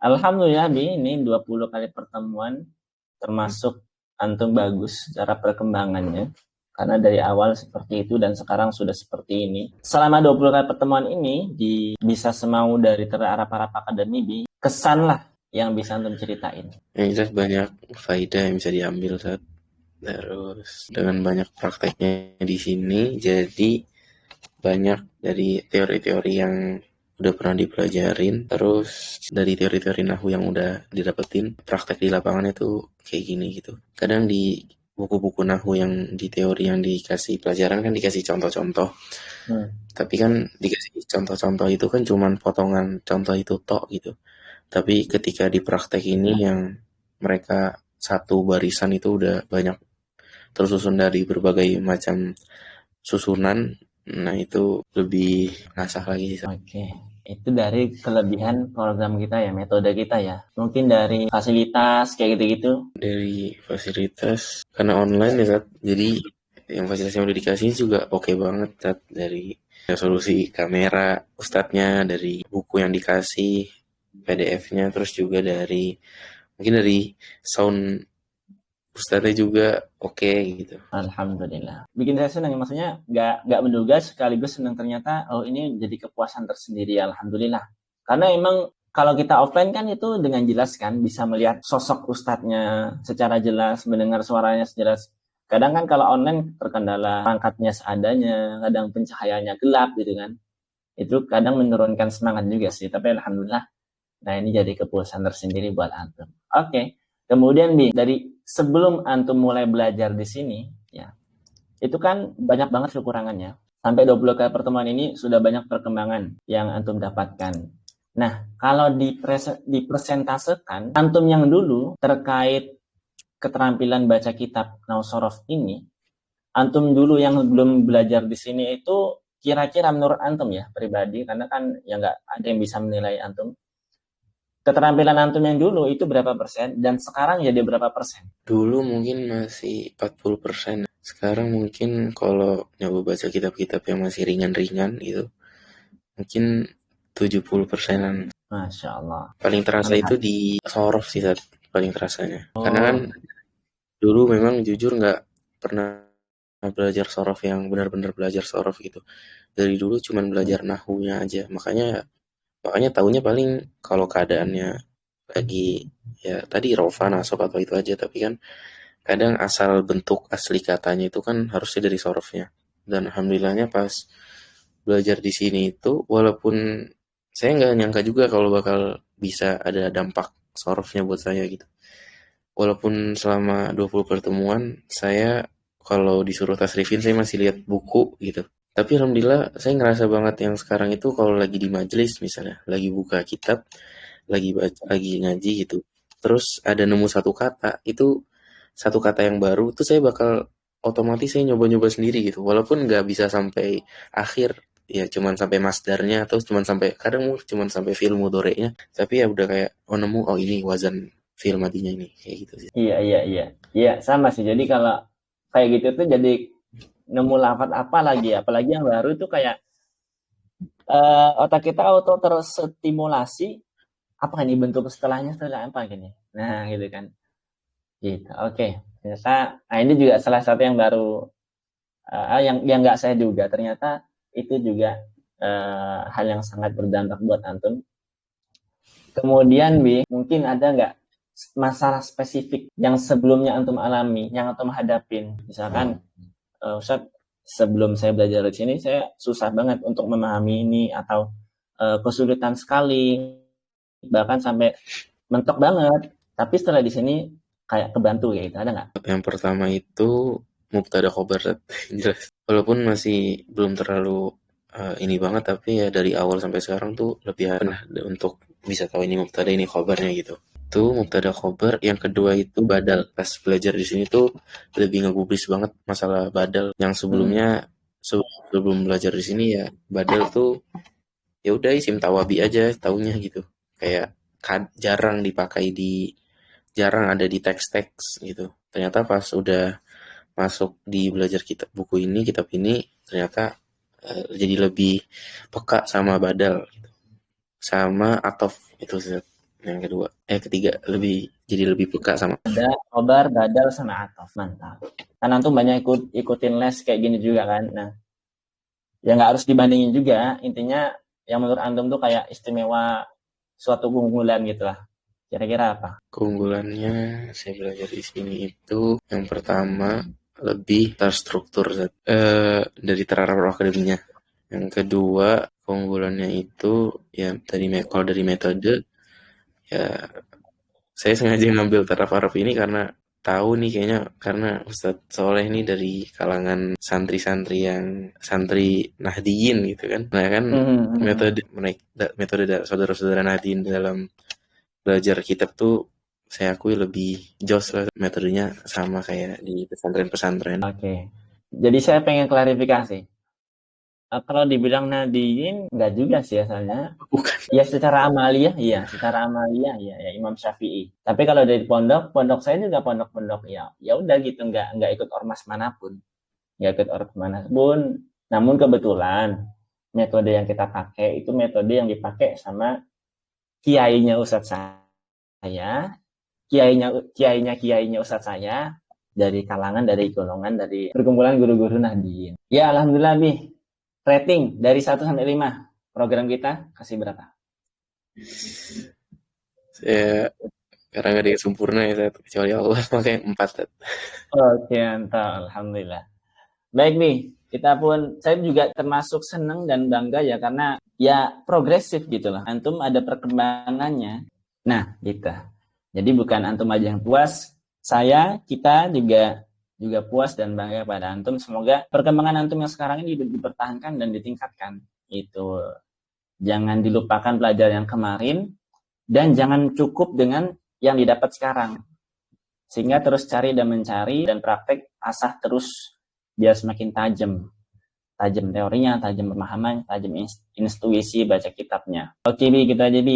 Alhamdulillah Bi, ini 20 kali pertemuan termasuk antum bagus cara perkembangannya. Karena dari awal seperti itu dan sekarang sudah seperti ini. Selama 20 kali pertemuan ini bisa semau dari Arab Academy Bi, kesan lah yang bisa antum ceritain. Yang jelas banyak faedah yang bisa diambil saat terus dengan banyak prakteknya di sini, jadi banyak dari teori-teori yang udah pernah dipelajarin, terus dari teori-teori nahu yang udah didapetin, praktek di lapangan itu kayak gini gitu. Kadang di buku-buku nahu yang di teori yang dikasih pelajaran kan dikasih contoh-contoh, tapi kan dikasih contoh-contoh itu kan cuman potongan contoh itu tok gitu. Tapi ketika di praktek ini yang mereka satu barisan itu udah banyak tersusun dari berbagai macam susunan, nah itu lebih ngasah lagi sih. Oke, itu dari kelebihan program kita ya, metode kita ya. Mungkin dari fasilitas kayak gitu-gitu. Dari fasilitas karena online ya Tat, jadi yang fasilitas yang udah dikasih juga oke banget Tat. Dari resolusi kamera ustadznya, dari buku yang dikasih PDF-nya, terus juga dari mungkin dari sound ustadznya juga oke gitu. Alhamdulillah. Bikin saya senang, maksudnya nggak menduga sekaligus senang ternyata, oh ini jadi kepuasan tersendiri, Alhamdulillah. Karena emang kalau kita offline kan itu dengan jelas kan, bisa melihat sosok ustadznya secara jelas, mendengar suaranya sejelas. Kadang kan kalau online terkendala perangkatnya seadanya, kadang pencahayaannya gelap gitu kan. Itu kadang menurunkan semangat juga sih, tapi Alhamdulillah. Nah ini jadi kepuasan tersendiri buat antum. Oke. Kemudian Bi, dari sebelum antum mulai belajar di sini, ya, itu kan banyak banget kekurangannya. Sampai 20 kali pertemuan ini sudah banyak perkembangan yang antum dapatkan. Nah, kalau dipresentasekan, antum yang dulu terkait keterampilan baca kitab Nausorof ini, antum dulu yang belum belajar di sini itu kira-kira menurut antum ya pribadi, karena kan ya nggak ada yang bisa menilai antum. Keterampilan antum yang dulu itu berapa persen dan sekarang jadi berapa persen? Dulu mungkin masih 40%. Sekarang mungkin kalau nyoba baca kitab-kitab yang masih ringan-ringan gitu, mungkin 70%-an. Masya Allah. Paling terasa itu di sorof sih Tat, paling terasanya. Karena kan dulu memang jujur nggak pernah belajar sorof yang benar-benar belajar sorof gitu. Dari dulu cuman belajar nahunya aja. Makanya tahunya paling kalau keadaannya lagi ya tadi rofa nasab atau itu aja, tapi kan kadang asal bentuk asli katanya itu kan harusnya dari sorofnya. Dan alhamdulillahnya pas belajar di sini itu walaupun saya nggak nyangka juga kalau bakal bisa ada dampak sorofnya buat saya gitu. Walaupun selama 20 pertemuan saya kalau disuruh tasrifin saya masih lihat buku gitu. Tapi alhamdulillah saya ngerasa banget yang sekarang itu kalau lagi di majelis misalnya, lagi buka kitab, lagi baca, lagi ngaji gitu. Terus ada nemu satu kata, itu satu kata yang baru tuh saya bakal otomatis saya nyoba-nyoba sendiri gitu. Walaupun nggak bisa sampai akhir, ya cuman sampai masdarnya atau cuman sampai kadang cuman sampai fi'il mudhari'nya, tapi ya udah kayak oh nemu oh ini wazan fi'il madinya ini kayak gitu sih. Iya, iya, iya. Iya, sama sih. Jadi kalau kayak gitu tuh jadi nemu lafaz apa lagi ya. Apalagi yang baru itu kayak otak kita auto terstimulasi, apa ini bentuk setelahnya setelah apa gini. Nah, gitu kan. Gitu. Oke. Ternyata, nah ini juga salah satu yang baru, yang nggak saya duga. Ternyata itu juga hal yang sangat berdampak buat antum. Kemudian, Bi, mungkin ada nggak masalah spesifik yang sebelumnya antum alami, yang antum hadapin? Misalkan, Ustaz, sebelum saya belajar di sini, saya susah banget untuk memahami ini, atau kesulitan sekali, bahkan sampai mentok banget. Tapi setelah di sini kayak kebantu kayak gitu, ada nggak? Yang pertama itu mubtada khobar jelas. Walaupun masih belum terlalu ini banget, tapi ya dari awal sampai sekarang tuh lebih pernah untuk bisa tahu ini mubtada ini khobarnya gitu. Itu mubtada khobar. Yang kedua itu badal. Pas belajar di sini tuh lebih ngegubris banget masalah badal. Yang sebelumnya sebelum belajar di sini ya badal tuh ya udah isim tawabi aja taunya gitu. Kayak jarang ada di teks-teks gitu. Ternyata pas udah masuk di belajar kitab ini ternyata jadi lebih peka sama badal gitu. Sama atof itu sih. yang ketiga jadi lebih peka sama. Ada khobar, badal, sama atof. Mantap. Kan antum banyak ikutin les kayak gini juga kan. Nah, ya nggak harus dibandingin juga. Intinya yang menurut antum tuh kayak istimewa suatu keunggulan gitu lah. Kira-kira apa? Keunggulannya saya belajar di sini itu yang pertama lebih terstruktur dari teratur akademinya. Yang kedua keunggulannya itu ya kalau dari metode ya saya sengaja ngambil taraf ini karena tahu nih kayaknya karena Ustadz Soleh ini dari kalangan santri-santri yang santri Nahdiyin gitu kan. Nah kan metode saudara-saudara Nahdiyin dalam belajar kitab tuh saya akui lebih jos lah metodenya sama kayak di pesantren-pesantren. Oke. Jadi saya pengen klarifikasi. Kalau dibilang Nahdiyin, nggak juga sih asalnya. Bukan. Ya secara amaliyah, iya. Secara amaliyah, ya Imam Syafi'i. Tapi kalau dari pondok saya juga pondok-pondok ya udah gitu, nggak ikut ormas manapun. Nggak ikut ormas manapun. Namun kebetulan metode yang kita pakai itu metode yang dipakai sama kiainya Ustadz saya, kiainya Ustadz saya, dari golongan dari perkumpulan guru-guru Nahdiyin. Ya alhamdulillah Bi. Rating dari 1 sampai 5 program kita kasih berapa? Saya karena nggak ada yang sempurna ya saya kecuali Allah makanya 4. Oke, mantap. Alhamdulillah. Baik nih, saya juga termasuk senang dan bangga ya karena ya progresif gitu loh. Antum ada perkembangannya. Nah, gitu. Jadi bukan antum aja yang puas, kita juga puas dan bangga pada antum. Semoga perkembangan antum yang sekarang ini dipertahankan dan ditingkatkan. Itu. Jangan dilupakan pelajaran yang kemarin dan jangan cukup dengan yang didapat sekarang. Sehingga terus cari dan mencari dan praktek asah terus biar semakin tajam. Tajam teorinya, tajam pemahaman, tajam intuisi baca kitabnya. Oke, Bi, kita aja Bi.